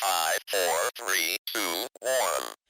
5, 4, 3, 2, 1.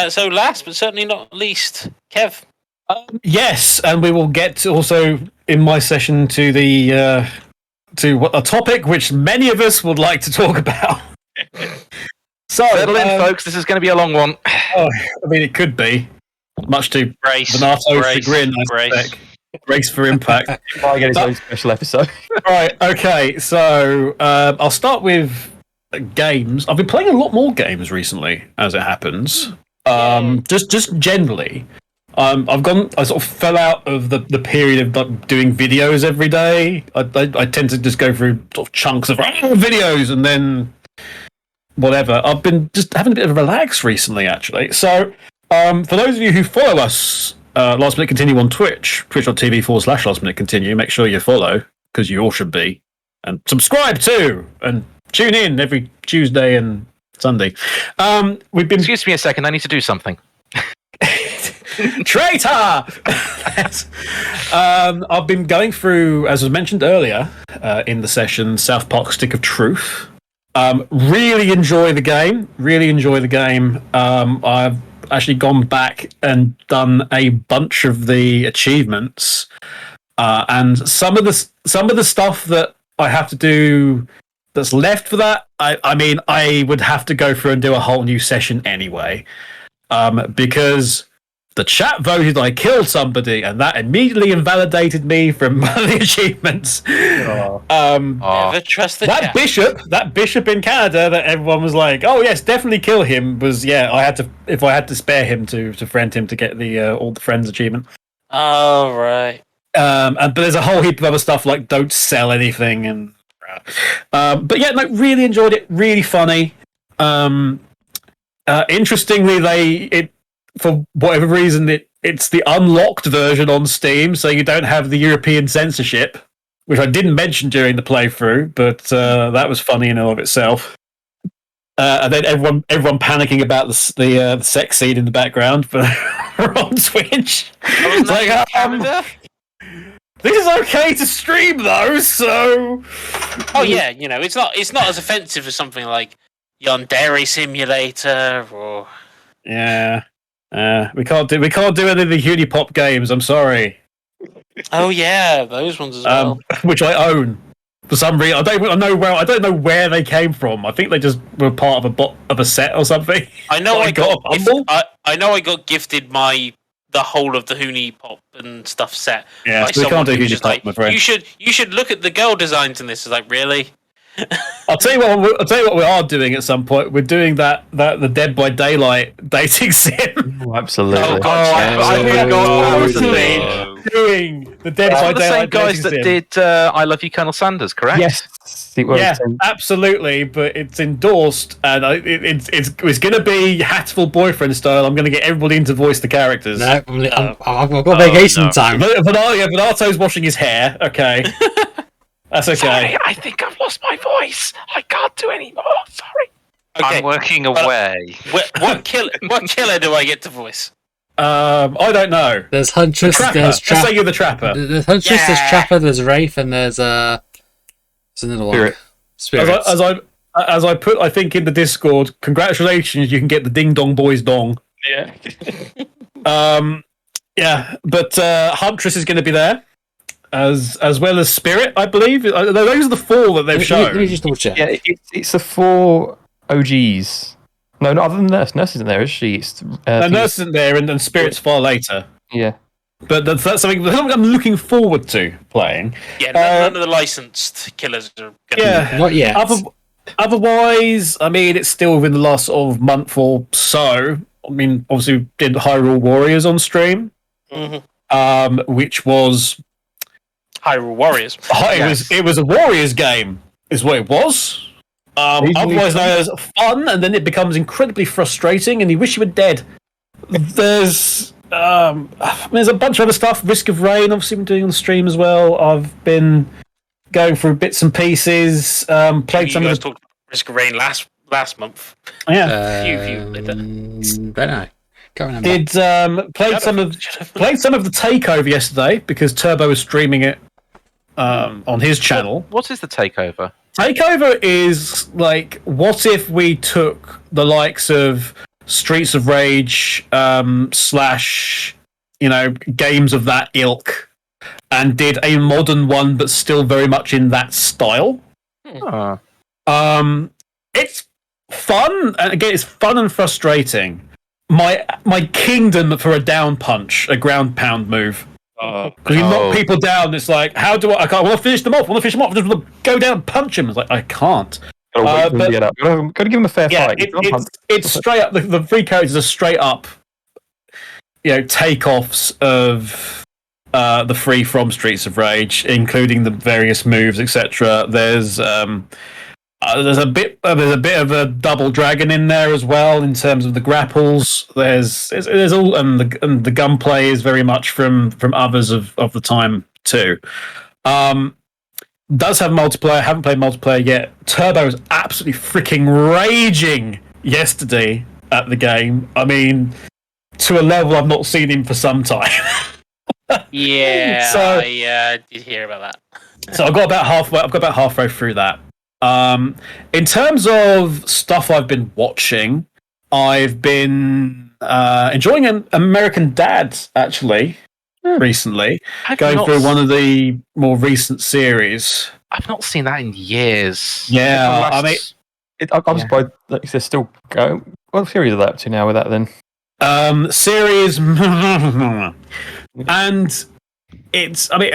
So last but certainly not least, Kev. Yes, and we will get also in my session to the to a topic which many of us would like to talk about. So, settle in, folks. This is going to be a long one. I mean, it could be, much to Venato's chagrin. Brace for impact. Might get its own special episode. Right. Okay. So I'll start with games. I've been playing a lot more games recently, as it happens. Just generally. I sort of fell out of the period of doing videos every day. I tend to just go through sort of chunks of videos and then whatever. I've been just having a bit of a relax recently, actually. So, for those of you who follow us, Last Minute Continue on Twitch, twitch.tv/Last Minute Continue, make sure you follow, because you all should be. And subscribe too, and tune in every Tuesday and Sunday. We've been... Excuse me a second, I need to do something. Traitor! I've been going through, as was mentioned earlier in the session, South Park Stick of Truth. Really enjoy the game. I've actually gone back and done a bunch of the achievements, and some of the stuff that I have to do that's left for that. I mean, I would have to go through and do a whole new session anyway, because the chat voted I killed somebody, and that immediately invalidated me from the achievements. Never trust the chat. That bishop in Canada that everyone was like, "Oh yes, definitely kill him." Was I had to spare him to friend him to get the all the friends achievement. Oh right. But there's a whole heap of other stuff like don't sell anything and. But yeah, no, really enjoyed it. Really funny. Interestingly, for whatever reason, it's the unlocked version on Steam, so you don't have the European censorship, which I didn't mention during the playthrough, but that was funny in and of itself. And then everyone panicking about the sex scene in the background for on Twitch. It's like, this is okay to stream though, so. Oh yeah, it's not as offensive as something like Yandere Simulator or. Yeah. We can't do any of the Unipop games. I'm sorry. Oh yeah, those ones as well. Which I own for some reason. I don't know where they came from. I think they just were part of a set or something. I know I got a bundle. I know I got gifted the whole of the Unipop and stuff set. Yeah, so we can't do Unipop, my friend. You should look at the girl designs in this. It's like, really? I'll tell you what we are doing at some point. We're doing the Dead by Daylight dating sim. Oh, absolutely. Oh god, I forgot. Doing the Dead by Daylight the same guys that did I Love You, Colonel Sanders, correct? Yes. Yeah, absolutely. But it's endorsed, and it's going to be Hatful Boyfriend style. I'm going to get everybody in to voice the characters. No, I've got vacation time. Venato's washing his hair. Okay. That's okay. Sorry, I think I've lost my voice. I can't do any more. Sorry. Okay. I'm working away. What killer do I get to voice? I don't know. There's Huntress. Let's say you're the Trapper. There's Huntress. There's Trapper. There's Wraith, and there's another one. Spirit. As I put, I think in the Discord. Congratulations, you can get the Ding Dong Boys dong. Yeah. Yeah, but Huntress is going to be there. As well as Spirit, I believe. Those are the four that they've shown. Let me just double check. Yeah, it's the four OGs. No, not other than Nurse. Nurse isn't there, is she? Nurse isn't there, and Spirit's far later. Yeah. But that's something I'm looking forward to playing. Yeah, none of the licensed killers are going to be. Not yet. Otherwise, I mean, it's still within the last sort of month or so. I mean, obviously, we did Hyrule Warriors on stream, which was... Hyrule Warriors. It was a Warriors game, is what it was. Otherwise known as fun, and then it becomes incredibly frustrating, and you wish you were dead. There's a bunch of other stuff. Risk of Rain, obviously, been doing on the stream as well. I've been going through bits and pieces. Played some of the talked Risk of Rain last month. Yeah, don't know. Played some of the Takeover yesterday because Turbo was streaming it on his channel. What is the Takeover? Takeover is like, what if we took the likes of Streets of Rage slash, games of that ilk, and did a modern one, but still very much in that style. It's fun, and again, it's fun and frustrating. My kingdom for a down punch, a ground pound move. Because you knock people down, it's like, how do I want to finish them off. I just want to go down and punch him. It's like, I can't. Got to give him a fair fight. It's straight up. The three characters are straight up, takeoffs of the free from Streets of Rage, including the various moves, etc. There's a bit of a double dragon in there as well in terms of the grapples. There's all and the gunplay is very much from others of the time too. Does have multiplayer. Haven't played multiplayer yet. Turbo is absolutely freaking raging yesterday at the game. I mean, to a level I've not seen him for some time. Yeah, So- I did hear about that. So I've got about halfway through that. In terms of stuff I've been watching, I've been enjoying American Dad actually recently, going through one of the more recent series. I've not seen that in years. Yeah, I mean, I'm surprised that they're still going. What series are they up to now with that then? Series, and it's. I mean,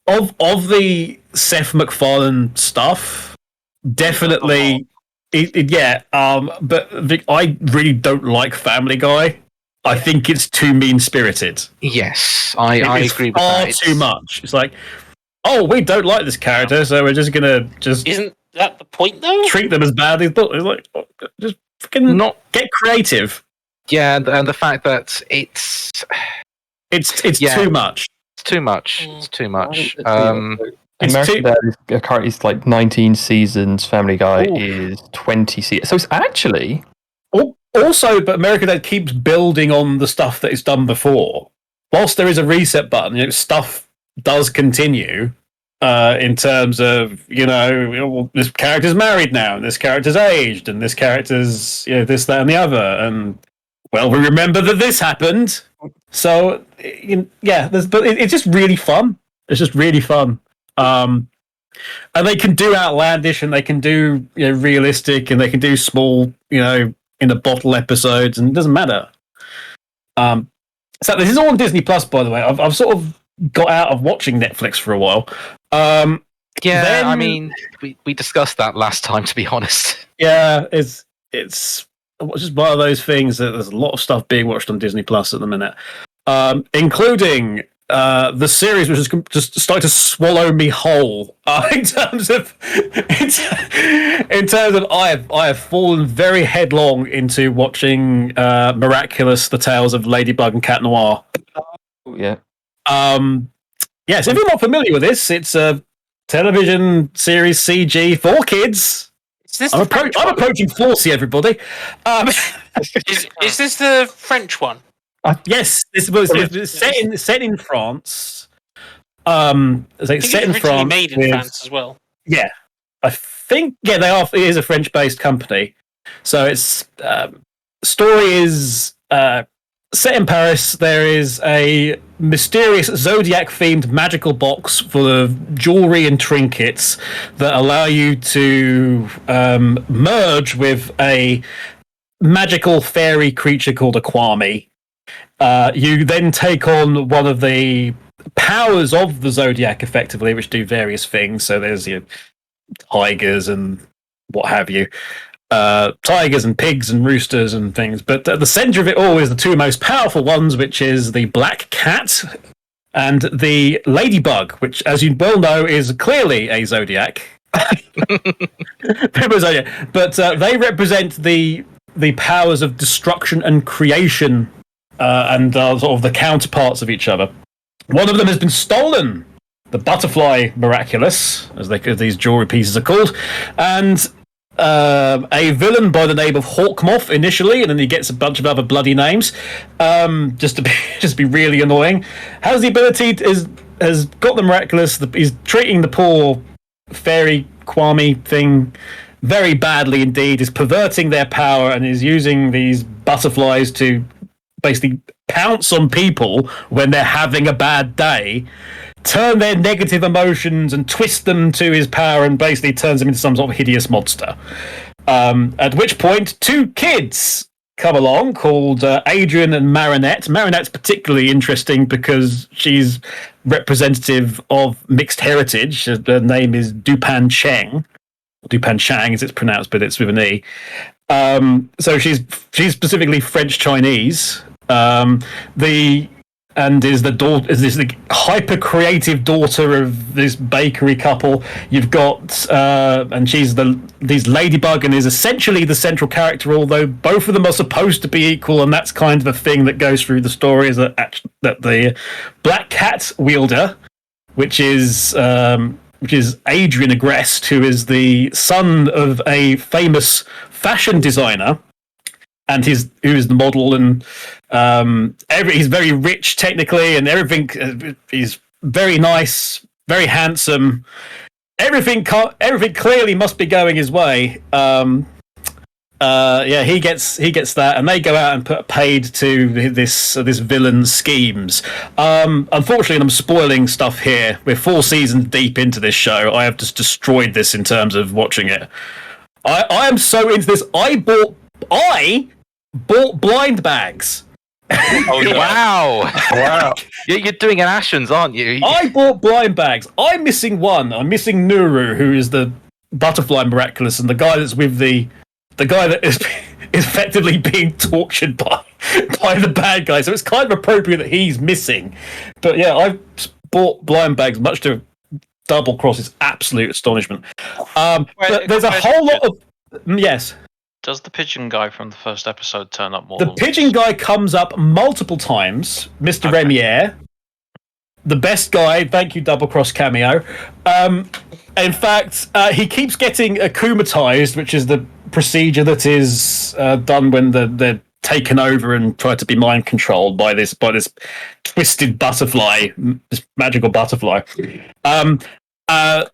of the Seth MacFarlane stuff, definitely, but I really don't like Family Guy. I think it's too mean-spirited. Yes, I agree with far that. too much. It's like, oh, we don't like this character, so we're just gonna Isn't that the point though? treat them as badly. It's like, just freaking get creative. Yeah, and the fact that it's too much. It's too much. It's too much. It's American Dad is currently like 19 seasons. Family Guy is 20 seasons. So it's actually Also, but American Dad keeps building on the stuff that it's done before. Whilst there is a reset button, stuff does continue in terms of, this character's married now, and this character's aged, and this character's, this, that, and the other. And, well, we remember that this happened. So, but it's just really fun. It's just really fun. And they can do outlandish, and they can do realistic, and they can do small, in the bottle episodes, and it doesn't matter. So this is all on Disney Plus, by the way. I've sort of got out of watching Netflix for a while. I mean, we discussed that last time, to be honest. Yeah, it's just one of those things that there's a lot of stuff being watched on Disney Plus at the minute, including the series which has just started to swallow me whole. In terms of I have fallen very headlong into watching Miraculous: The Tales of Ladybug and Cat Noir. yeah. Yes, if you're not familiar with this, it's a television series CG for kids. I'm approaching 40, everybody. Is this the French one? Yes, this was set in France. Set in France, made in France as well. Yeah, I think they are. It is a French-based company, so its story is set in Paris. There is a mysterious zodiac-themed magical box full of jewelry and trinkets that allow you to merge with a magical fairy creature called a Kwame. You then take on one of the powers of the Zodiac, effectively, which do various things. So there's tigers and what have you. Tigers and pigs and roosters and things. But at the centre of it all is the two most powerful ones, which is the Black Cat and the Ladybug, which, as you well know, is clearly a Zodiac. But they represent the powers of destruction and creation, and sort of the counterparts of each other. One of them has been stolen, the Butterfly Miraculous, as these jewelry pieces are called, and a villain by the name of Hawkmoth initially, and then he gets a bunch of other bloody names, just to be really annoying. Has the ability has got the Miraculous. He's treating the poor fairy Kwame thing very badly indeed, is perverting their power and is using these butterflies to basically pounce on people when they're having a bad day, turn their negative emotions and twist them to his power, and basically turns them into some sort of hideous monster. At which point, two kids come along called Adrian and Marinette. Marinette's particularly interesting because she's representative of mixed heritage. Her name is Dupan Cheng. Dupan Chang, as it's pronounced, but it's with an E. So she's specifically French Chinese. Is the hyper creative daughter of this bakery couple. You've got and she's these Ladybug and is essentially the central character, although both of them are supposed to be equal, and that's kind of a thing that goes through the story, is that the Black Cat wielder, which is Adrian Agreste, who is the son of a famous fashion designer, and who is the model, and he's very rich technically, and everything. He's very nice, very handsome. Everything clearly must be going his way. He gets that, and they go out and put paid to this villain's schemes. Unfortunately, and I'm spoiling stuff here. We're 4 seasons deep into this show. I have just destroyed this in terms of watching it. I am so into this. I bought blind bags. Oh, wow. You're doing an Ashens, aren't you? I bought blind bags. I'm missing one. I'm missing Nuru, who is the butterfly Miraculous, and the guy that's with the guy that is effectively being tortured by the bad guy. So it's kind of appropriate that he's missing. But yeah, I bought blind bags, much to double cross absolute astonishment. But there's a whole lot of yes. Does the pigeon guy from the first episode turn up more? The pigeon guy comes up multiple times, Mr. Okay. Remier. The best guy, thank you, double cross cameo. In fact, he keeps getting akumatized, which is the procedure that is done when they're taken over and try to be mind controlled by this twisted butterfly, this magical butterfly.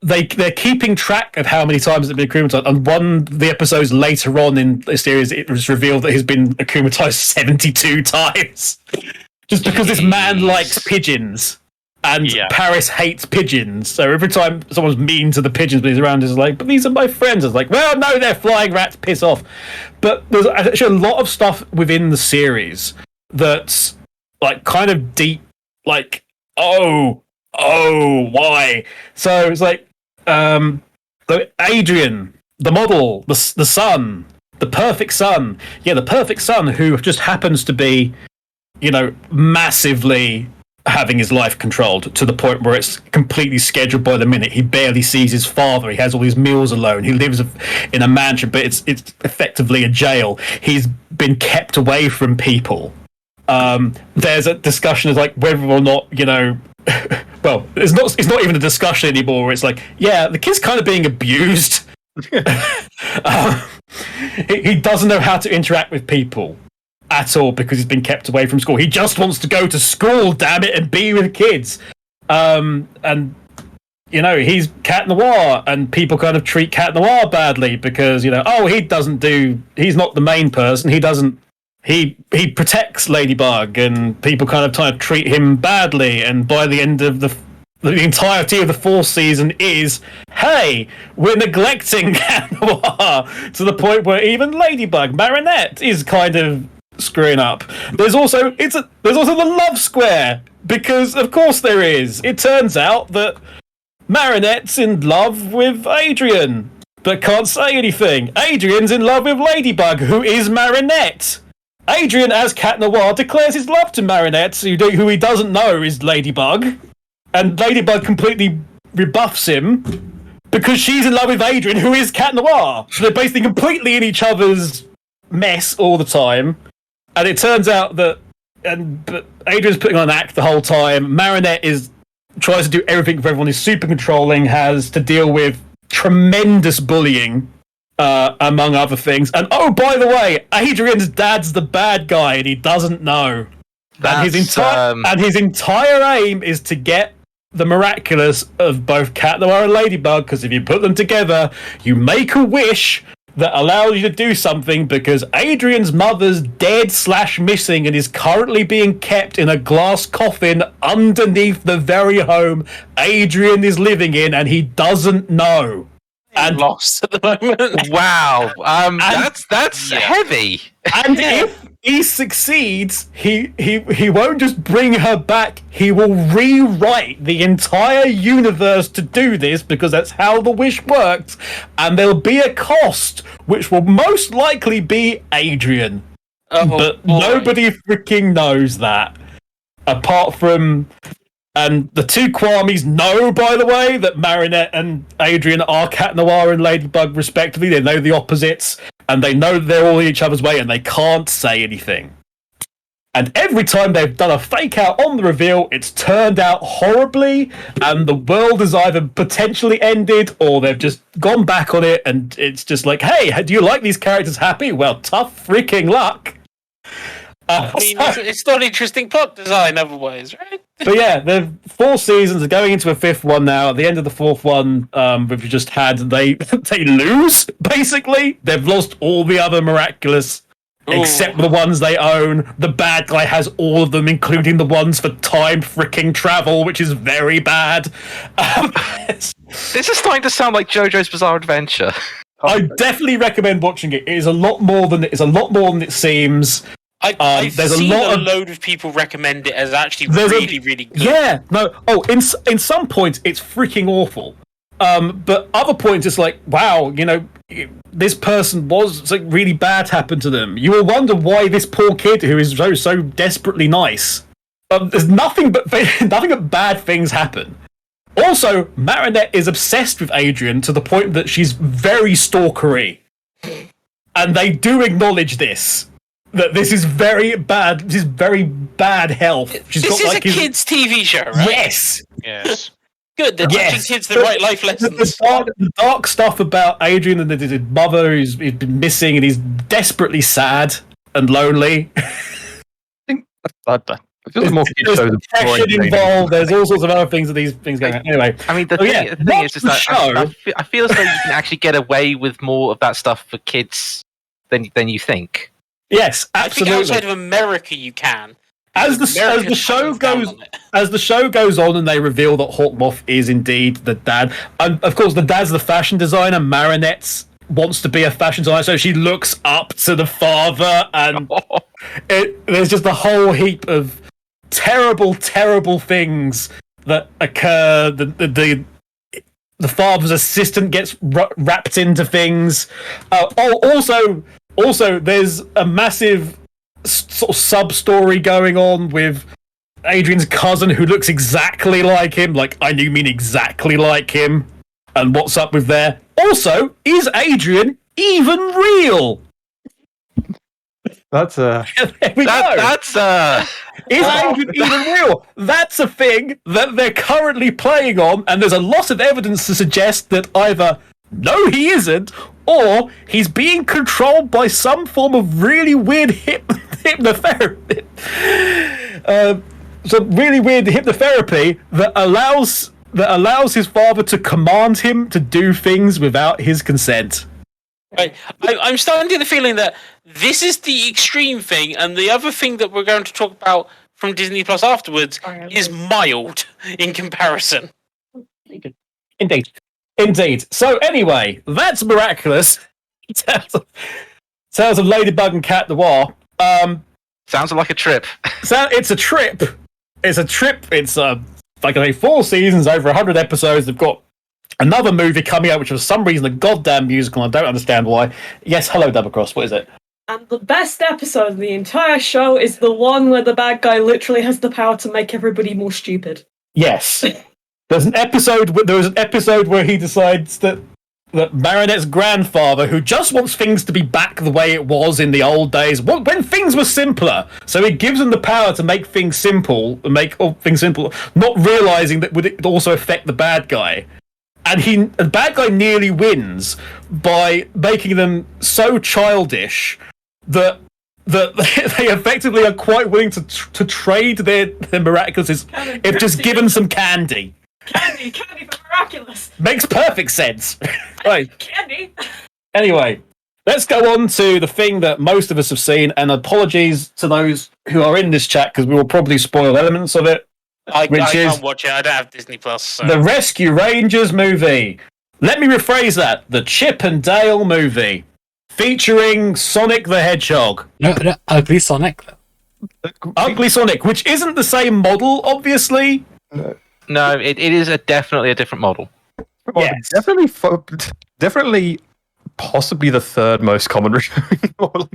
They're keeping track of how many times it's been akumatized, and the episodes later on in the series, it was revealed that he's been akumatized 72 times. Just because this man likes pigeons, and Paris hates pigeons, so every time someone's mean to the pigeons when he's around, he's like, but these are my friends. It's like, well, no, they're flying rats, piss off. But there's actually a lot of stuff within the series that's like kind of deep, like, oh, why? So it's like Adrian, the model, the son, the perfect son. Yeah, the perfect son who just happens to be, massively having his life controlled to the point where it's completely scheduled by the minute. He barely sees his father. He has all these meals alone. He lives in a mansion, but it's effectively a jail. He's been kept away from people. There's a discussion of like whether or not, well, it's not even a discussion anymore. It's like, yeah, the kid's kind of being abused. He doesn't know how to interact with people at all because he's been kept away from school. He just wants to go to school, damn it, and be with kids. And he's Cat Noir, and people kind of treat Cat Noir badly because he's not the main person. He protects Ladybug, and people kind of treat him badly. And by the end of the entirety of the 4th season is, hey, we're neglecting Cat Noir to the point where even Ladybug, Marinette, is kind of screwing up. There's also the love square, because of course there is. It turns out that Marinette's in love with Adrian, but can't say anything. Adrian's in love with Ladybug, who is Marinette. Adrian, as Cat Noir, declares his love to Marinette, who he doesn't know is Ladybug, and Ladybug completely rebuffs him because she's in love with Adrian, who is Cat Noir. So they're basically completely in each other's mess all the time, and it turns out that but Adrian's putting on an act the whole time. Marinette tries to do everything for everyone. Is super controlling, has to deal with tremendous bullying. Among other things. And oh, by the way, Adrian's dad's the bad guy and he doesn't know. And his entire aim is to get the Miraculous of both Cat Noir and Ladybug, because if you put them together, you make a wish that allows you to do something, because Adrian's mother's dead/missing and is currently being kept in a glass coffin underneath the very home Adrian is living in, and he doesn't know. And lost at the moment. Wow, that's heavy. And if he succeeds, he won't just bring her back. He will rewrite the entire universe to do this, because that's how the wish works. And there'll be a cost, which will most likely be Adrian. But nobody freaking knows that, apart from. And the two Kwamis know, by the way, that Marinette and Adrian are Cat Noir and Ladybug, respectively. They know the opposites, and they know they're all in each other's way, and they can't say anything. And every time they've done a fake out on the reveal, it's turned out horribly, and the world has either potentially ended, or they've just gone back on it, and it's just like, hey, do you like these characters happy? Well, tough freaking luck. I mean, it's not interesting plot design otherwise, right? But yeah, the 4 seasons are going into a 5th one now. At the end of the 4th one, we've just had they lose, basically. They've lost all the other Miraculous, except the ones they own. The bad guy has all of them, including the ones for time freaking travel, which is very bad. This is starting to sound like JoJo's Bizarre Adventure. I definitely recommend watching it. It is a lot more than it seems. I've seen a load of people recommend it as actually really good. Yeah, no. Oh, in some points it's freaking awful. But other points it's like, wow, this person was really bad happened to them. You will wonder why this poor kid who is so desperately nice. There's nothing but bad things happen. Also, Marinette is obsessed with Adrian to the point that she's very stalkery, and they do acknowledge this. That this is very bad. This is very bad health. This is a kids' TV show, right? Yes. Good. They're teaching kids the right life lessons. The dark stuff about Adrian and his mother who's been missing, and he's desperately sad and lonely. I feel like more kids shows depression involved. There's all sorts of other things that these things going on. Anyway, I mean, the thing is just that I feel as though you can actually get away with more of that stuff for kids than you think. Yes, absolutely. I think outside of America, you can. As the show goes on, and they reveal that Hawkmoth is indeed the dad. And of course, the dad's the fashion designer. Marinette wants to be a fashion designer, so she looks up to the father, and there's just a whole heap of terrible, terrible things that occur. The father's assistant gets wrapped into things. Also, there's a massive sort of sub-story going on with Adrian's cousin who looks exactly like him. Like, I do mean exactly like him. And what's up with there? Also, is Adrian even real? That's There we go. Is Adrian even real? That's a thing that they're currently playing on, and there's a lot of evidence to suggest that either no, he isn't, or he's being controlled by some form of really weird hypnotherapy. Some really weird hypnotherapy that allows his father to command him to do things without his consent. Right. I'm starting to get the feeling that this is the extreme thing, and the other thing that we're going to talk about from Disney Plus afterwards is mild in comparison. Indeed. So anyway, that's Miraculous. Tales of Ladybug and Cat Noir. Sounds like a trip. It's a trip. It's like I say, 4 seasons, over 100 episodes. They've got another movie coming out, which for some reason a goddamn musical. I don't understand why. Yes, hello, Doublecross. What is it? And the best episode of the entire show is the one where the bad guy literally has the power to make everybody more stupid. Yes. There was an episode where he decides that Marinette's grandfather, who just wants things to be back the way it was in the old days, when things were simpler, so he gives him the power to make things simple, not realizing that would it also affect the bad guy. And the bad guy nearly wins by making them so childish that they effectively are quite willing to trade their Miraculouses if just given some candy. Candy for Miraculous. Makes perfect sense. Right. Candy. Anyway, let's go on to the thing that most of us have seen, and apologies to those who are in this chat because we will probably spoil elements of it. I Which is can't watch it. I don't have Disney Plus. So. the Rescue Rangers movie. Let me rephrase that. The Chip and Dale movie. Featuring Sonic the Hedgehog. No, Ugly Sonic. Ugly Sonic, which isn't the same model, obviously. No, it is definitely a different model. Yes. Definitely, possibly the third most common recurring model.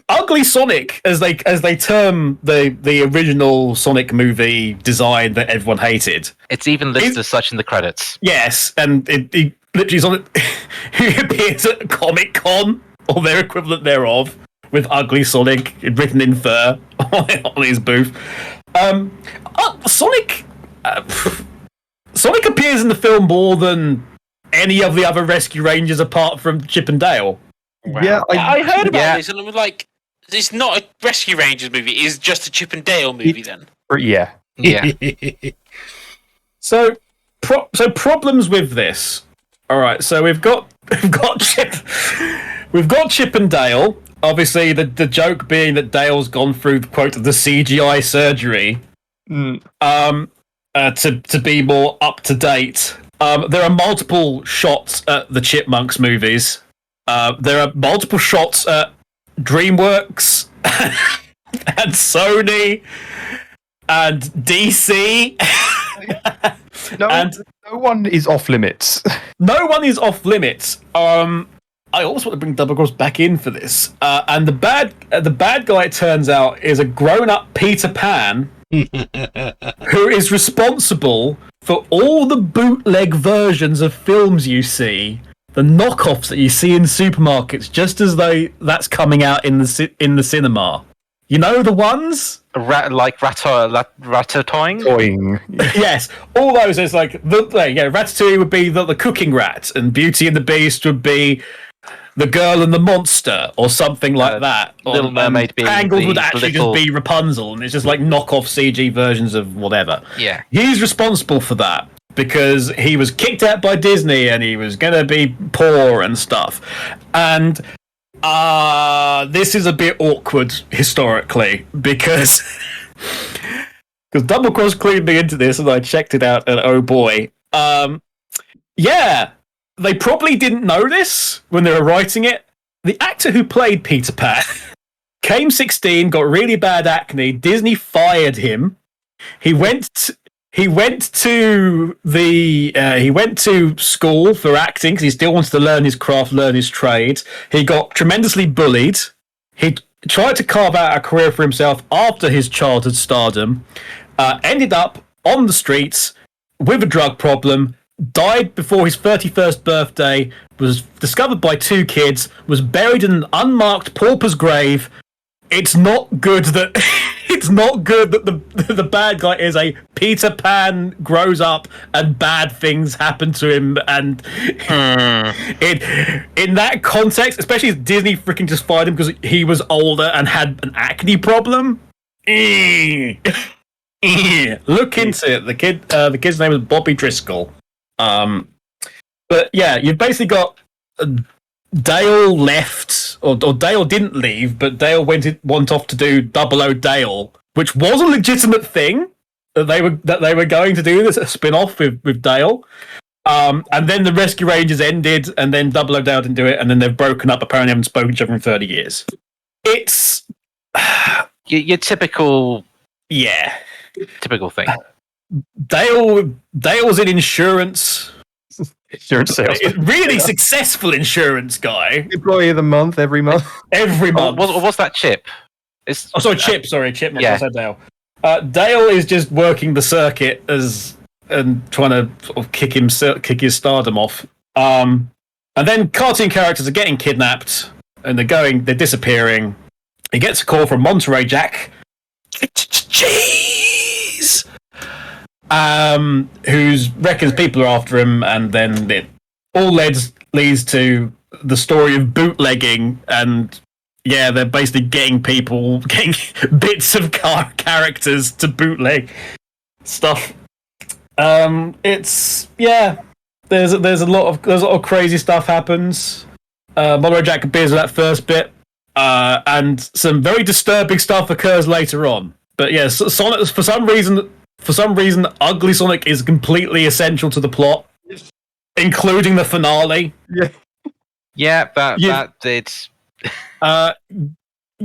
Ugly Sonic, as they term the original Sonic movie design that everyone hated. It's even listed as such in the credits. Yes, and it literally is on it. He appears at Comic Con or their equivalent thereof with Ugly Sonic written in fur on his booth. Sonic appears in the film more than any of the other Rescue Rangers apart from Chip and Dale. Wow. Yeah, I heard about this, and I was like, "It's not a Rescue Rangers movie; it's just a Chip and Dale movie." Then, Yeah. Yeah. So problems with this. All right, so we've got Chip and Dale. Obviously, the joke being that Dale's gone through quote the CGI surgery, to be more up to date. There are multiple shots at the Chipmunks movies. There are multiple shots at DreamWorks and Sony and DC. No one is off limits. No one is off limits. I also want to bring Double Cross back in for this. And the bad guy, it turns out, is a grown-up Peter Pan who is responsible for all the bootleg versions of films you see, the knockoffs that you see in supermarkets, just as though that's coming out in the cinema. You know the ones? Like Ratatouille? Toying. Yes, all those. It's like Ratatouille would be the cooking rat, and Beauty and the Beast would be the Girl and the Monster, or something like that. Little Mermaid being Tangled would the actually little- just be Rapunzel, and it's just like knockoff CG versions of whatever. Yeah. He's responsible for that because he was kicked out by Disney, and he was going to be poor and stuff. And this is a bit awkward historically because Double Cross clued me into this, and I checked it out, and oh boy, they probably didn't know this when they were writing it. The actor who played Peter Pan came 16, got really bad acne. Disney fired him. He went to school for acting because he still wanted to learn his craft, learn his trade. He got tremendously bullied. He tried to carve out a career for himself after his childhood stardom. Ended up on the streets with a drug problem. Died before his 31st birthday. Was discovered by two kids. Was buried in an unmarked pauper's grave. It's not good that the bad guy is a Peter Pan, grows up and bad things happen to him, and in that context, especially as Disney freaking just fired him because he was older and had an acne problem. Look into it. The kid's name is Bobby Driscoll. But yeah, you've basically got Dale left, or Dale didn't leave, but Dale went off to do 00 Dale, which was a legitimate thing that they were going to do. This a spin-off with Dale, and then the Rescue Rangers ended, and then 00 Dale didn't do it, and then they've broken up. Apparently, haven't spoken to each other in 30 years. It's your typical thing. Dale's in insurance. Insurance sales. Really successful insurance guy. Employee of the month every month. Every month. What's that Chip? Chip. Chip. Yeah. I said Dale. Dale is just working the circuit and trying to sort of kick his stardom off. And then cartoon characters are getting kidnapped, and they're disappearing. He gets a call from Monterey Jack. Jeez. Who reckons people are after him, and then it all leads to the story of bootlegging, and they're basically getting bits of characters to bootleg stuff. It's There's a lot of crazy stuff happens. Monroe Jack appears in that first bit, and some very disturbing stuff occurs later on. But yeah, Sonic for some reason, Ugly Sonic is completely essential to the plot, including the finale. Yeah, that did.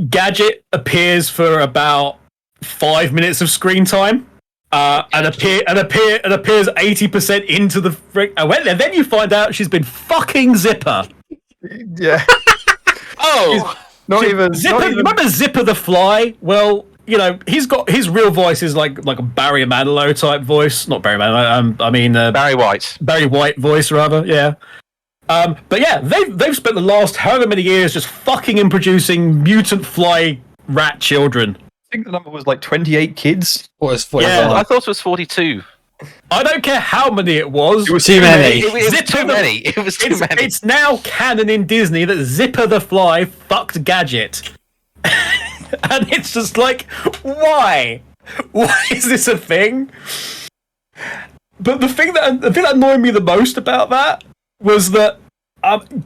Gadget appears for about 5 minutes of screen time. And appears 80% into the frick. And then you find out she's been fucking Zipper. Yeah. Not even. Remember Zipper the Fly? Well, his real voice is like a Barry Manilow type voice. Not Barry Manilow. Barry White. Barry White voice, rather. Yeah. But yeah, they've spent the last however many years just fucking and producing mutant fly rat children. I think the number was like 28 kids. I thought it was 42. I don't care how many it was. It was too many. It was too many. It was too many. It's now canon in Disney that Zipper the Fly fucked Gadget. And it's just like, why? Why is this a thing? But the thing that annoyed me the most about that was that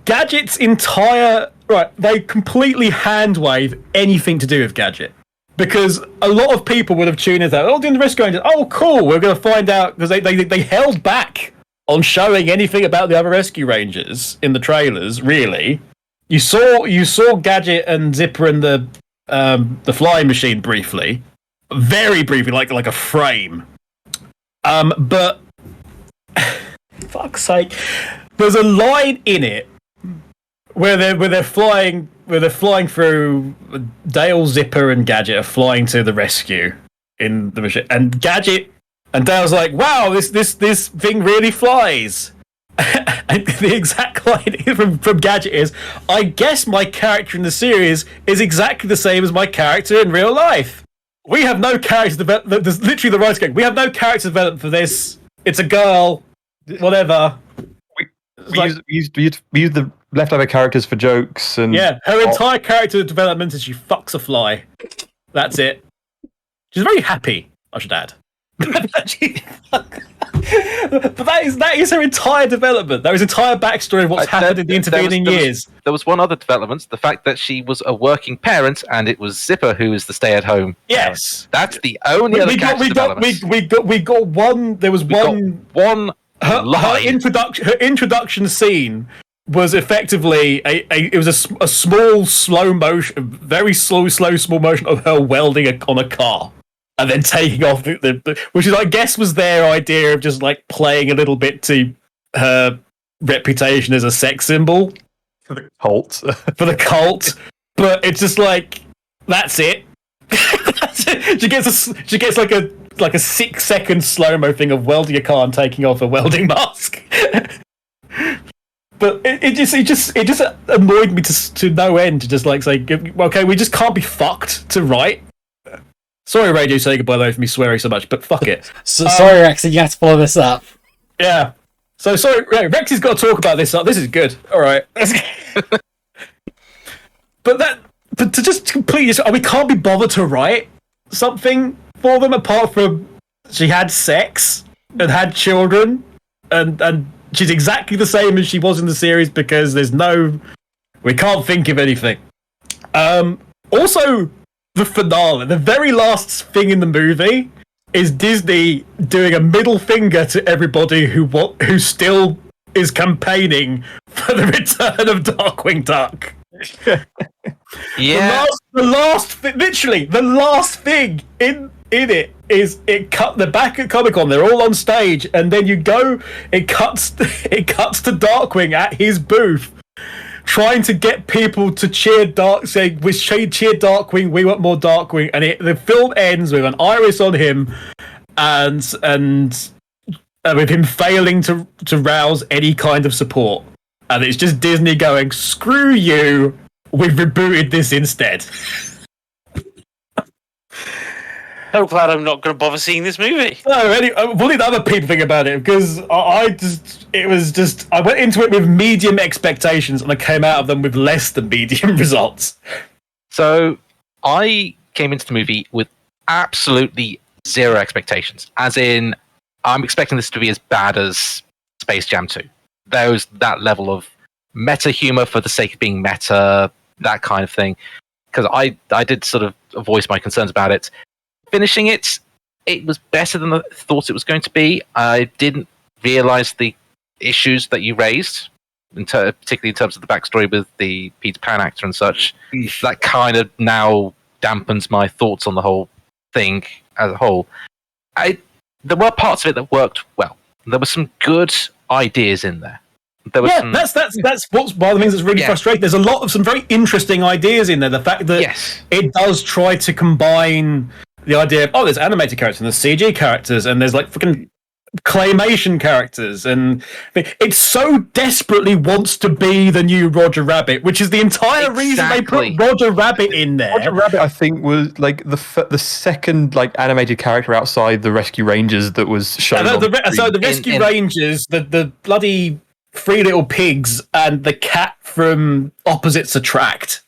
Gadget's entire... Right, they completely handwave anything to do with Gadget. Because a lot of people would have tuned in that, doing the Rescue Rangers, cool, we're going to find out, because they held back on showing anything about the other Rescue Rangers in the trailers, really. You saw Gadget and Zipper and the flying machine briefly. Very briefly, like a frame. But, fuck's sake, there's a line in it where they're flying through. Dale, Zipper, and Gadget are flying to the rescue in the machine, and Gadget and Dale's like, "Wow, this thing really flies." And the exact line from Gadget is, "I guess my character in the series is exactly the same as my character in real life. We have no character development." There's literally the writing going, "We have no character development for this. It's a girl, whatever." We used the leftover characters for jokes, and her entire character development is she fucks a fly. That's it. She's very happy, I should add. But that is her entire development. That is entire backstory of what's happened in the intervening years. There was one other development: the fact that she was a working parent, and it was Zipper who was the stay-at-home. Yes, that's the only other character development. We got one. There was one. Her introduction scene was effectively a small slow motion, very small motion of her welding on a car and then taking off which is, I guess, was their idea of just like playing a little bit to her reputation as a sex symbol for the cult. But it's just like, that's it. She gets like a 6-second slow-mo thing of welding a car and taking off a welding mask. But it just annoyed me to no end to just like say, okay, we just can't be fucked to write. Sorry, Radio Sega, by the way, for me swearing so much, but fuck it. Sorry, Rex, you have to follow this up. Yeah. So sorry, Rex has got to talk about this. This is good. All right. But to just completely, we can't be bothered to write something for them apart from she had sex and had children and she's exactly the same as she was in the series because we can't think of anything. Also, the finale, the very last thing in the movie is Disney doing a middle finger to everybody who still is campaigning for the return of Darkwing Duck. Yeah. The last thing in it is the back at Comic-Con, they're all on stage, and then it cuts to Darkwing at his booth trying to get people to cheer Darkwing, we want more Darkwing, and the film ends with an iris on him and with him failing to rouse any kind of support. And it's just Disney going, screw you, we've rebooted this instead. So glad I'm not going to bother seeing this movie. No, what did other people think about it? Because I went into it with medium expectations and I came out of them with less than medium results. So I came into the movie with absolutely zero expectations. As in, I'm expecting this to be as bad as Space Jam 2. There's that level of meta humor for the sake of being meta, that kind of thing. Because I did sort of voice my concerns about it. Finishing it, it was better than I thought it was going to be. I didn't realize the issues that you raised, particularly in terms of the backstory with the Peter Pan actor and such. That kind of now dampens my thoughts on the whole thing as a whole. There were parts of it that worked well. There were some good ideas in there. That's what's one of the things that's really frustrating. There's a lot of some very interesting ideas in there. The fact that it does try to combine the idea of there's animated characters and there's CG characters and there's like fucking claymation characters, and it so desperately wants to be the new Roger Rabbit, which is the entire reason they put Roger Rabbit in there. Roger Rabbit, I think, was like the second like animated character outside the Rescue Rangers that was shown. So the Rescue Rangers, the bloody Three Little Pigs, and the cat from Opposites Attract.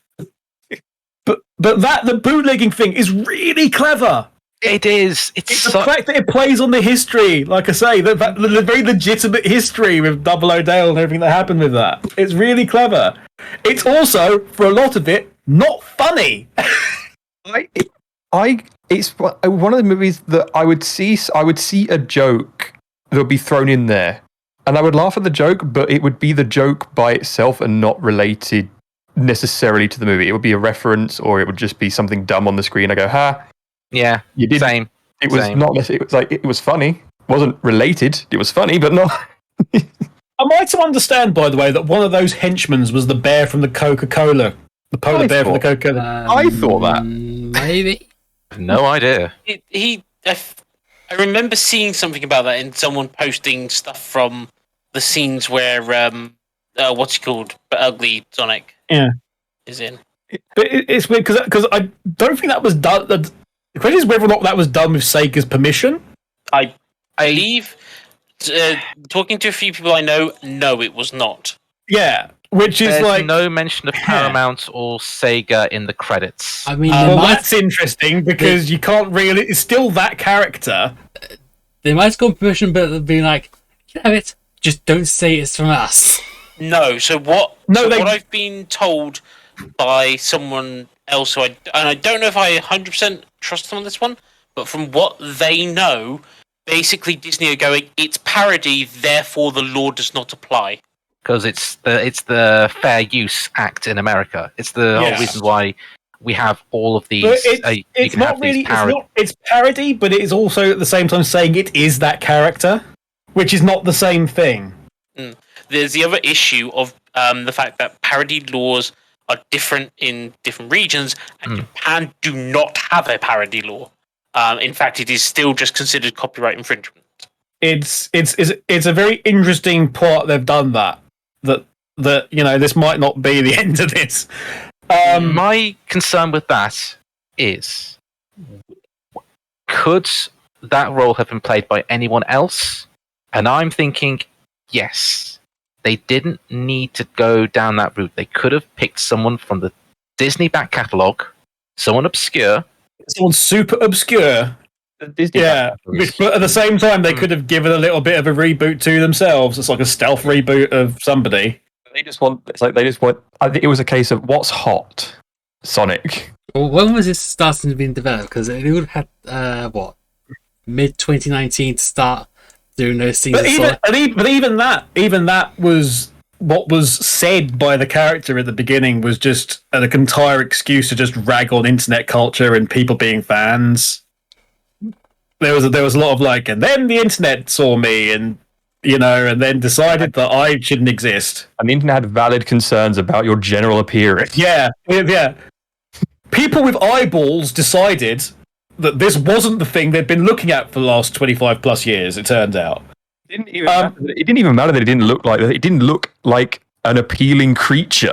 But the bootlegging thing is really clever. It is. It's the fact that it plays on the history, like I say, the very legitimate history with Double O'Dale and everything that happened with that. It's really clever. It's also, for a lot of it, not funny. It's one of the movies that I would see a joke that would be thrown in there, and I would laugh at the joke, but it would be the joke by itself and not related necessarily to the movie. It would be a reference, or it would just be something dumb on the screen. I go, ha. Yeah, you did. Same. It was same. not. It was like it was funny. It wasn't related. It was funny, but not. Am I to understand, by the way, that one of those henchmen was the bear from the Coca-Cola, the polar bear from the Coca-Cola? I thought that. Maybe. No idea. I remember seeing something about that in someone posting stuff from the scenes where what's he called, but Ugly Sonic, is in. But it's weird because I don't think that was done. The question is whether or not that was done with Sega's permission. I believe, talking to a few people I know, no, it was not. Yeah, which is There's no mention of Paramount or Sega in the credits. I mean, that's interesting because you can't really. It's still that character. They might have gone permission, but being like, you have it. Just don't say it's from us. No. So what? What I've been told by someone else, and I don't know if I 100% trust them on this one, but from what they know, basically Disney are going, it's parody, therefore the law does not apply. Because it's the Fair Use Act in America. It's the whole reason why we have all of these. It's not really. It's parody, but it is also at the same time saying it is that character, which is not the same thing. There's the other issue of the fact that parody laws are different in different regions, and Japan do not have a parody law. In fact, it is still just considered copyright infringement. It's a very interesting part they've done that this might not be the end of this. My concern with that is, could that role have been played by anyone else? And I'm thinking, yes. They didn't need to go down that route. They could have picked someone from the Disney back catalogue, someone obscure. Someone super obscure. Disney but at the same time, they could have given a little bit of a reboot to themselves. It's like a stealth reboot of somebody. They just want. I think it was a case of what's hot, Sonic. Well, when was this starting to be developed? Because it would have had mid 2019 to start doing those things. But even that was what was said by the character at the beginning was just an entire excuse to just rag on internet culture and people being fans. There was a lot of like, and then the internet saw me, and and then decided that I shouldn't exist. And the internet had valid concerns about your general appearance. Yeah. People with eyeballs decided that this wasn't the thing they'd been looking at for the last 25 plus years, it turns out. It didn't even matter that it didn't look like that. It didn't look like an appealing creature.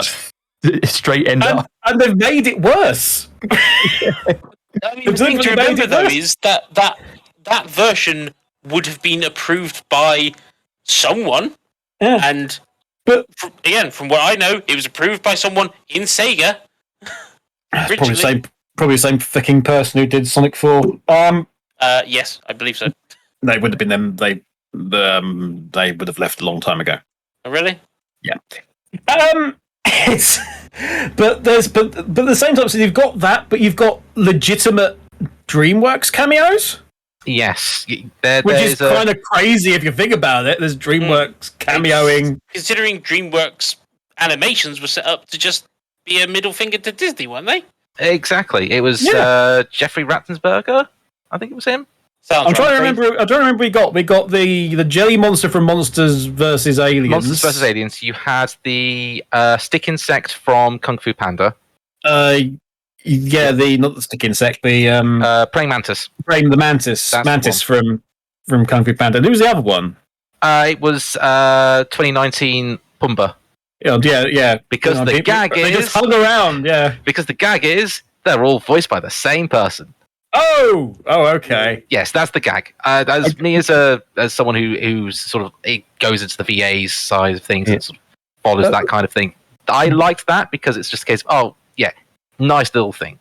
Straight end up. And they've made it worse. The thing to remember, though, is that version would have been approved by someone. Yeah. And from what I know, it was approved by someone in Sega. Probably the same fucking person who did Sonic 4. Yes, I believe so. They would have been them. They would have left a long time ago. Oh, really? Yeah. It's but at the same time, so you've got that, but you've got legitimate DreamWorks cameos. Yes, Which is kind of crazy if you think about it. There's DreamWorks cameoing. Considering DreamWorks animations were set up to just be a middle finger to Disney, weren't they? Exactly. It was Jeffrey Rattensberger. I think it was him. I'm trying to remember. We got the jelly monster from Monsters vs Aliens. Monsters vs Aliens. You had the stick insect from Kung Fu Panda. Yeah, not the stick insect, the praying mantis. The mantis. That's mantis from Kung Fu Panda. And who was the other one? It was 2019 Pumbaa. Yeah. Because the gag is they just hung around. Yeah. Because the gag is they're all voiced by the same person. Oh, okay. Yes, that's the gag. As someone who's sort of it goes into the VA's side of things and sort of follows that kind of thing. I liked that because it's just a case of nice little thing.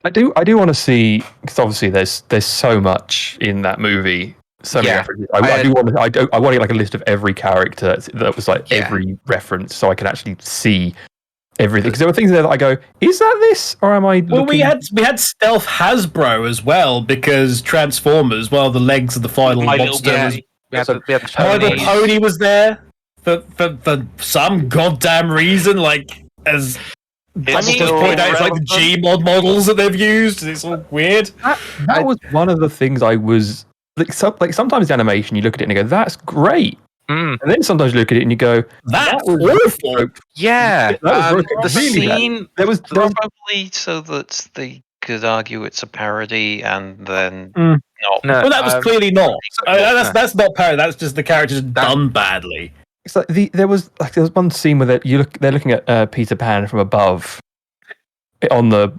I do want to see, because obviously there's so much in that movie. So many references. I want to get like a list of every character that was like every reference, so I can actually see everything. Because there were things there that I go, is that this, or am I? Well, we had Stealth Hasbro as well, because Transformers. Well, the legs of the final monster. We had the My Little Pony was there for some goddamn reason, like as. Just point out, it's like the Gmod models that they've used. It's all weird. That was one of the things I was like. Sometimes the animation, you look at it and you go, "That's great," and then sometimes you look at it and you go, "That's awful." Yeah, the scene there was probably so that they could argue it's a parody, and then not. No, well, that was clearly not. That's not parody. That's just the characters done badly. It's like there was one scene where they're looking at Peter Pan from above on the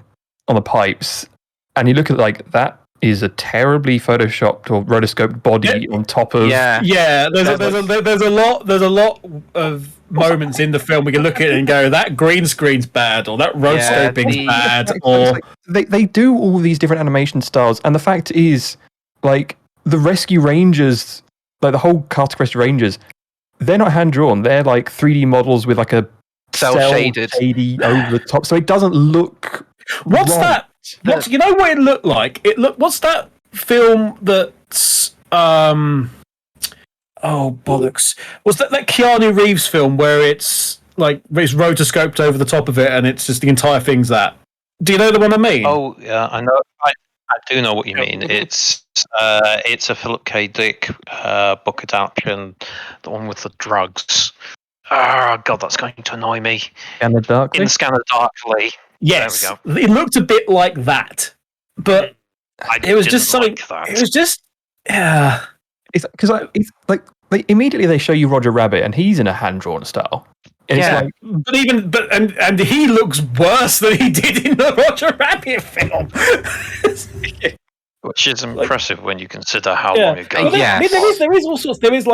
pipes, and you look at that is a terribly photoshopped or rotoscoped body on top of There's a lot of moments in the film we can look at it and go, that green screen's bad, or that rotoscoping's bad, or they do all these different animation styles, and the fact is, like the Rescue Rangers, like the whole cast of Rescue Rangers. They're not hand drawn. They're like 3D models with like a cell shaded over the top, so it doesn't look. What's that? You know what it looked like? What's that film that's oh bollocks? Was that Keanu Reeves film where it's like it's rotoscoped over the top of it and it's just the entire thing's that? Do you know the one I mean? Oh yeah, I know. I do know what you mean. It's a Philip K. Dick book adaptation, the one with the drugs. Oh God, that's going to annoy me. Scanner Darkly? In the Scanner Darkly. Yes, there we go. It looked a bit like that, but it was just something. Like it was just It's because immediately they show you Roger Rabbit and he's in a hand drawn style. And and he looks worse than he did in the Roger Rabbit film. Which is impressive when you consider how long ago. Well, there is all sorts. There is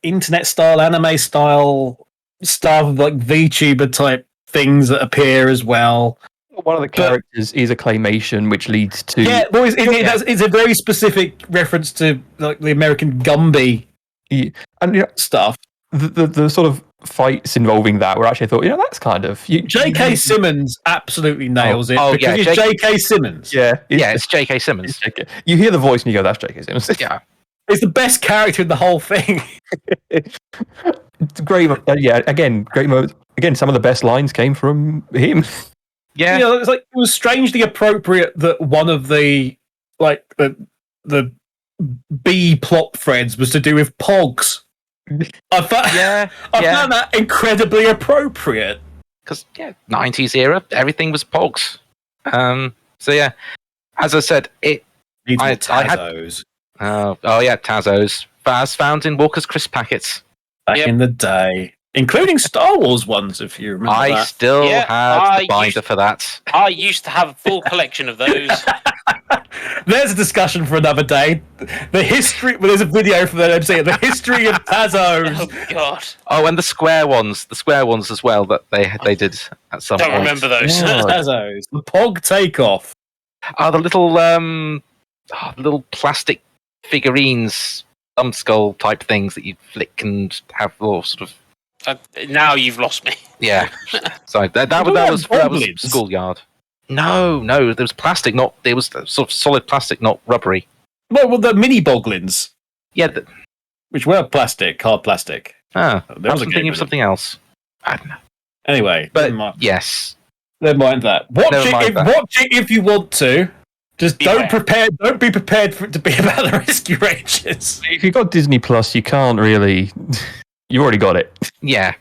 internet style, anime style stuff, like VTuber type things that appear as well. One of the characters is a claymation, which leads to it's a very specific reference to like the American Gumby stuff. The sort of fights involving that were actually, I thought, that's kind of J.K. Simmons absolutely nails it. Because it's J.K. Simmons. It's J.K. Simmons. You hear the voice and you go, "That's J.K. Simmons." Yeah, it's the best character in the whole thing. It's great. Great moments. Again, some of the best lines came from him. Yeah, it was strangely appropriate that one of the the B plot threads was to do with Pogs. I found that incredibly appropriate. Because 90s era, everything was Pogs. As I said, I had Tazos. Tazos. As found in Walker's crisp packets back in the day. Including Star Wars ones, if you remember. I still have the binder for that. I used to have a full collection of those. There's a discussion for another day. The history. Well, there's a video from the LMCC. The history of Tazos. Oh God. Oh, and the square ones as well that they did at some point. Don't remember those. Tazos. The Pog Takeoff. Oh, the little plastic figurines skull type things that you flick and have little sort of. Now you've lost me. Yeah. So that was schoolyard. No, there was plastic, not it was sort of solid plastic, not rubbery. Well, the mini boglins. Yeah. Which were plastic, hard plastic. There was a I'm game thinking with of something else. I don't know. Anyway, But never mind. yes. Never mind that. Watch it if you want to. Just don't be prepared for it to be about the Rescue Rangers. If you've got Disney Plus, you can't really. You've already got it. Yeah.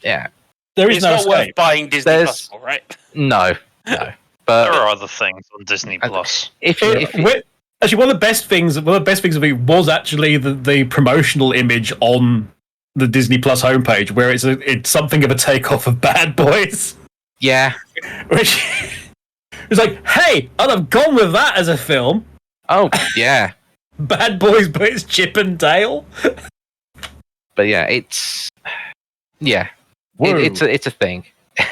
There is It's no not worth escape. buying Disney Plus for, right? No. There But are other things on Disney Plus. Actually, one of the best things of it was actually the promotional image on the Disney Plus homepage, where it's something of a takeoff of Bad Boys. yeah. Which is like, hey, I'd have gone with that as a film. Oh, yeah. Bad Boys, but it's Chip and Dale. But yeah, it's a thing.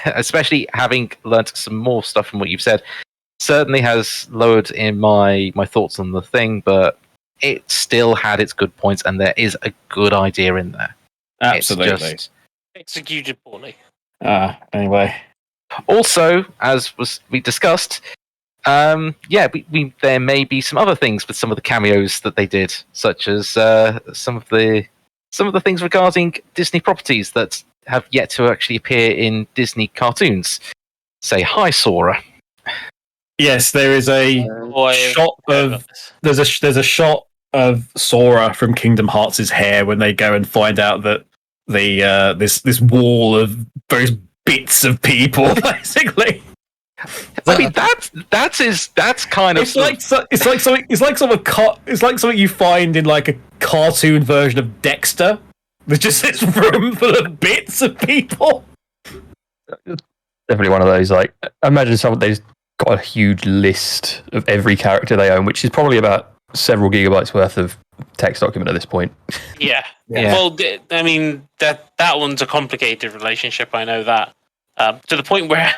Especially having learnt some more stuff from what you've said, certainly has lowered in my thoughts on the thing, but it still had its good points, and there is a good idea in there. Absolutely. It's just... Executed poorly. Anyway. Also, as we discussed, there may be some other things with some of the cameos that they did, such as some of the things regarding Disney properties that have yet to actually appear in Disney cartoons. Say hi, Sora. Yes, there is a shot of there's a shot of Sora from Kingdom Hearts' hair when they go and find out that the this wall of various bits of people, basically. I mean, that's kind of it's like something you find in like a cartoon version of Dexter. There's just this room full of bits of people. Definitely one of those. Like, imagine they've got a huge list of every character they own, which is probably about several gigabytes worth of text document at this point. Yeah. Well, I mean that one's a complicated relationship. I know that. To the point where,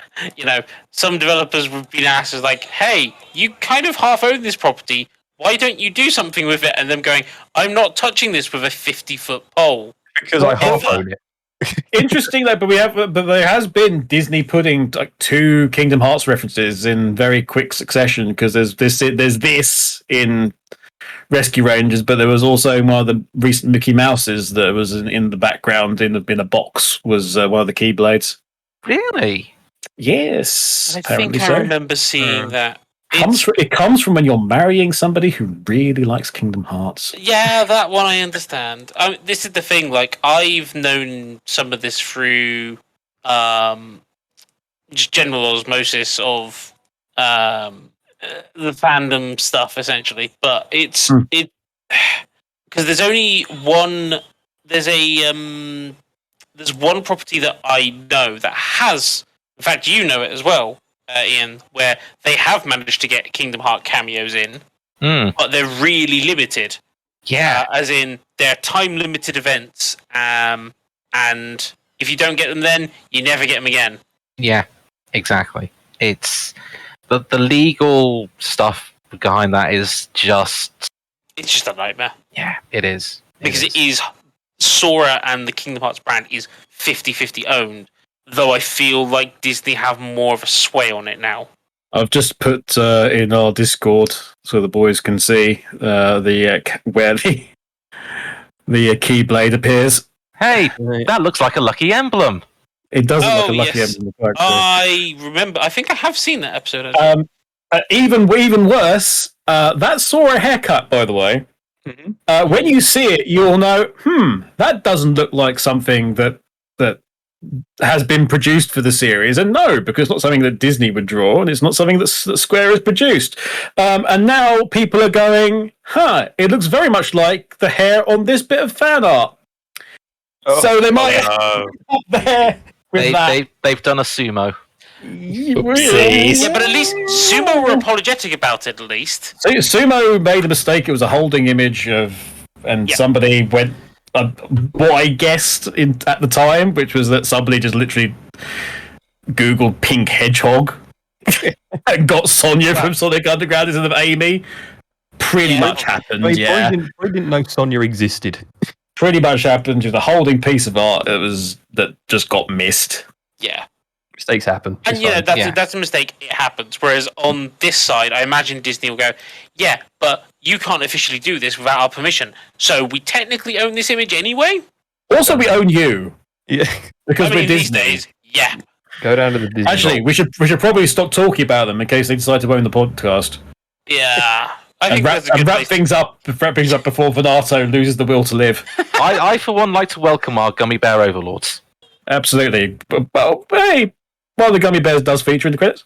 some developers have been asked, like, hey, you kind of half own this property. Why don't you do something with it? And them going, I'm not touching this with a 50-foot pole. Because I half own it. Interesting though, but there has been Disney putting like 2 Kingdom Hearts references in very quick succession, because there's this in Rescue Rangers, but there was also one of the recent Mickey Mouses that was in the background in a box was one of the Keyblades. Really? Yes, I think I remember seeing that. It comes from when you're marrying somebody who really likes Kingdom Hearts. Yeah, that one I understand. This is the thing. Like, I've known some of this through just general osmosis of the fandom stuff, essentially. But it's because there's only one. There's one property that I know that has. In fact, you know it as well. Ian, where they have managed to get Kingdom Heart cameos in, but they're really limited. Yeah. As in, they're time-limited events, and if you don't get them then, you never get them again. Yeah, exactly. It's... The legal stuff behind that is just... It's just a nightmare. Yeah, it is. Because it is... Sora and the Kingdom Hearts brand is 50-50 owned. Though I feel like Disney have more of a sway on it now. I've just put in our Discord so the boys can see where the Keyblade appears. Hey, that looks like a lucky emblem. It doesn't look a lucky emblem. I remember. I think I have seen that episode. Even worse, that Sora haircut, by the way. Mm-hmm. When you see it, you'll know. That doesn't look like something that has been produced for the series, and no, because it's not something that Disney would draw, and it's not something that Square has produced. And now people are going, it looks very much like the hair on this bit of fan art. So they might there with that. They've done a sumo. Yeah, but at least Sumo were apologetic about it, at least. So Sumo made a mistake. It was a holding image somebody went what I guessed at the time, which was that somebody just literally Googled pink hedgehog and got Sonya from Sonic Underground instead of Amy. pretty much happened. He Yeah, probably didn't know Sonya existed. pretty much happened. With a holding piece of art that just got missed. Yeah. Mistakes happen. And It's fine. that's a mistake. It happens. Whereas on this side, I imagine Disney will go, yeah, but you can't officially do this without our permission. So we technically own this image anyway. Also, we own you. Yeah. Because we're these Disney. days, yeah. Go down to the Disney. Actually, we should probably stop talking about them in case they decide to own the podcast. Yeah. I think And that's a good wrap place. things up before Venato loses the will to live. I, for one, like to welcome our gummy bear overlords. Absolutely. But hey, one of the gummy bears does feature in the credits.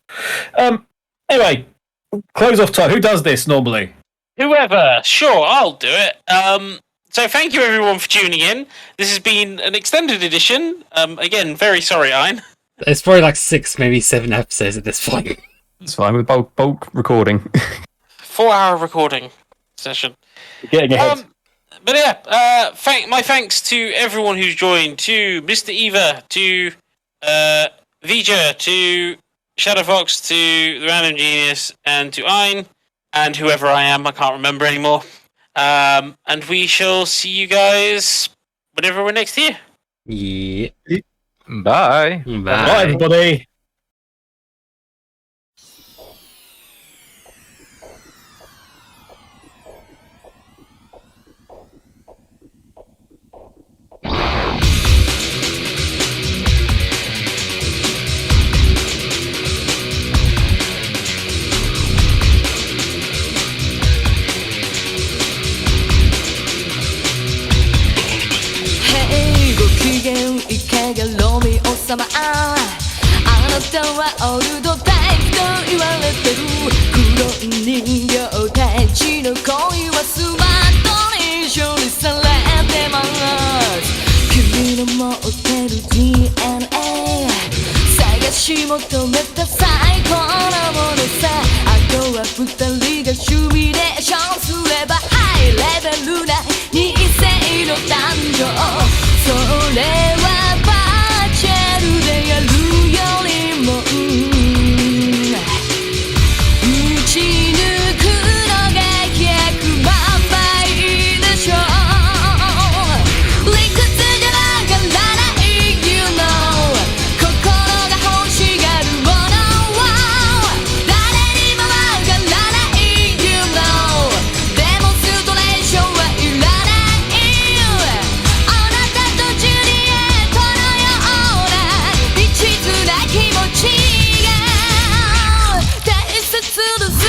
Anyway, close off time. Who does this normally? Whoever. Sure, I'll do it. So thank you everyone for tuning in. This has been an extended edition. Again, very sorry, Ein. It's probably like 6, maybe 7 episodes at this point. It's fine with bulk recording. 4-hour recording session. Getting ahead. But yeah, my thanks to everyone who's joined, to Mr. Eva, to Vija, to Shadowfox, to the Random Genius, and to Ein, and whoever I am, I can't remember anymore. And we shall see you guys whenever we're next here. Yeah. Bye. Bye, everybody. Hey ご機嫌いかがロミオ様あなたはオールドタイプと言われてる黒い人形たちの恋はスマートに処理されてます君の持ってる DNA 探し求めた最高なものさあとは二人がシミュレーションすればハイレベルな二世の誕生それはバーチャルでやるよりも打ち抜くのが100万倍でしょ理屈じゃわからない You know 心が欲しがるものを誰にもわからない You know デモンストレーションはいらないあなたとジュリエットのような一途な気持ちが大切ですね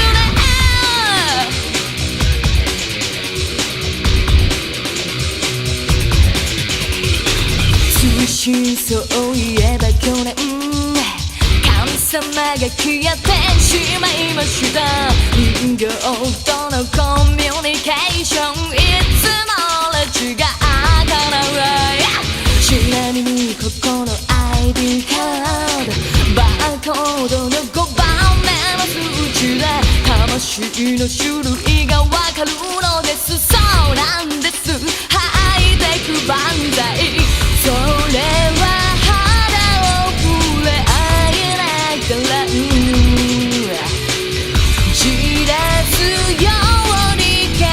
通信そういえば去年神様が消えてしまいました人形とのコミュニケーションいつもレジが開かないちなみにここの ID カードバーコードの5番目の数値で魂の種類がわかるのですそうなんですハイテク万歳それは肌を触れ合えないからじらすように感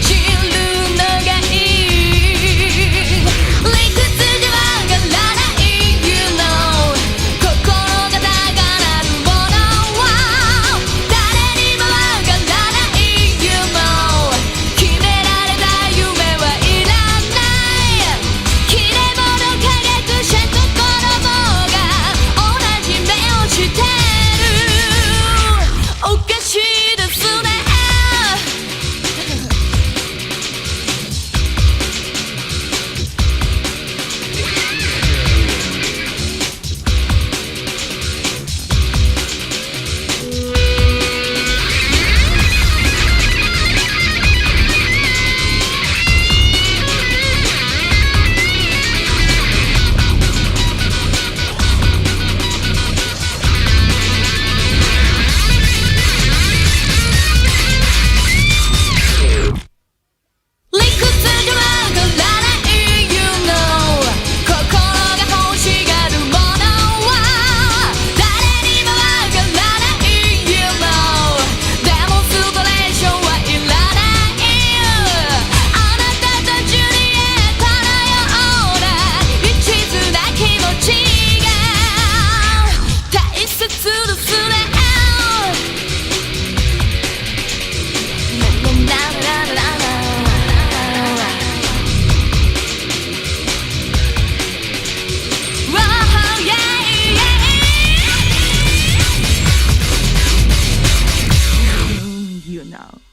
じるのがいい理屈じゃわからない You know 心が高鳴るものは誰にもわからない You know now.